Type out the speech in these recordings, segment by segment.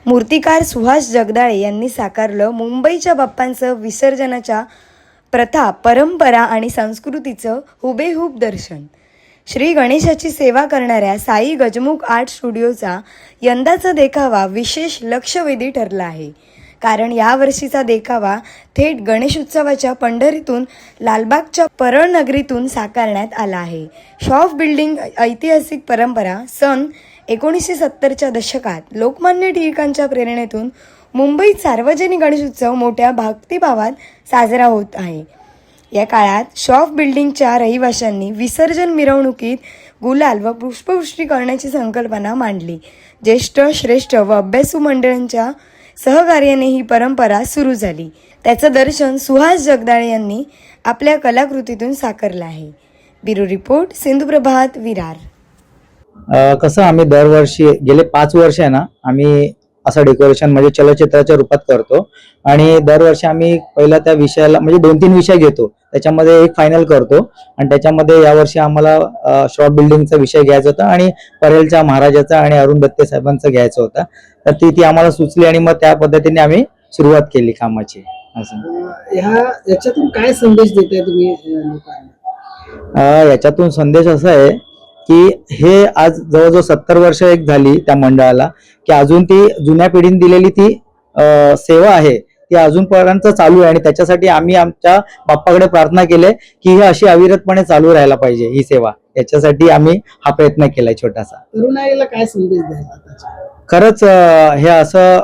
मूर्तिकार सुहास जगदाळे यांनी साकारलं मुंबईच्या बाप्पांचं विसर्जनाच्या प्रथा, परंपरा आणि संस्कृतीचं हुबेहूब दर्शन. श्री गणेशाची सेवा करणाऱ्या साई गजमुख आर्ट स्टुडिओचा यंदाचा देखावा विशेष लक्षवेधी ठरला आहे. कारण यावर्षीचा देखावा थेट गणेशोत्सवाच्या पंढरीतून लालबागच्या परळ नगरीतून साकारण्यात आला आहे. शॉफ बिल्डिंग ऐतिहासिक परंपरा सन 1970च्या दशकात लोकमान्य टिळकांच्या प्रेरणेतून मुंबईत सार्वजनिक गणेशोत्सव मोठ्या भक्तिभावात साजरा होत आहे. या काळात शॉफ बिल्डिंगच्या रहिवाशांनी विसर्जन मिरवणुकीत गुलाल व पुष्पवृष्टी करण्याची संकल्पना मांडली. ज्येष्ठ, श्रेष्ठ व अभ्यासू मंडळांच्या सहकार्याने ही परंपरा सुरू झाली. त्याचं दर्शन सुहास जगदाळे यांनी आपल्या कलाकृतीतून साकारलं आहे. Bureau report, Sindhuprabhat, Virar. कसं आम्ही दरवर्षी गेले 5 वर्ष आहे ना, आम्ही असं डेकोरेशन म्हणजे चलचित्राच्या रूपात करतो आणि दरवर्षी आम्ही पहिला त्या विषयाला म्हणजे 2-3 विषय घेतो, त्याच्यामध्ये एक फायनल करतो आणि त्याच्यामध्ये यावर्षी आम्हाला शॉप बिल्डिंगचा विषय घ्यायचा होता आणि परेलच्या महाराजाचा आणि अरुण दत्ते साहेबांचा घ्यायचा होता. तर ती आम्हाला सुचली आणि मग त्या पद्धतीने आम्ही सुरुवात केली कामाची. असं याच्यातून काय संदेश देताय तुम्ही लोकांना? याच्यातून संदेश असा आहे की हे आज जवळजवळ 70 वर्ष एक झाली त्या मंडळाला, की अजून ती जुन्या पिढीने दिलेली ती सेवा आहे ती अजूनपर्यंत चालू आहे आणि त्याच्यासाठी आम्ही आमच्या बाप्पाकडे प्रार्थना केली की ही अशी अविरतपणे चालू राहायला पाहिजे ही सेवा. याच्यासाठी आम्ही हा प्रयत्न केलाय छोटासा. तरुणाईला काय संदेश द्यायचा? खरंच हे असं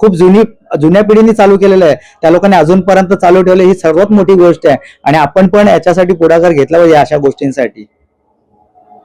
खूप जुन्या पिढीने चालू केलेलं आहे, त्या लोकांनी अजूनपर्यंत चालू ठेवलं, ही सर्वात मोठी गोष्ट आहे आणि आपण पण याच्यासाठी पुढाकार घेतला पाहिजे अशा गोष्टींसाठी.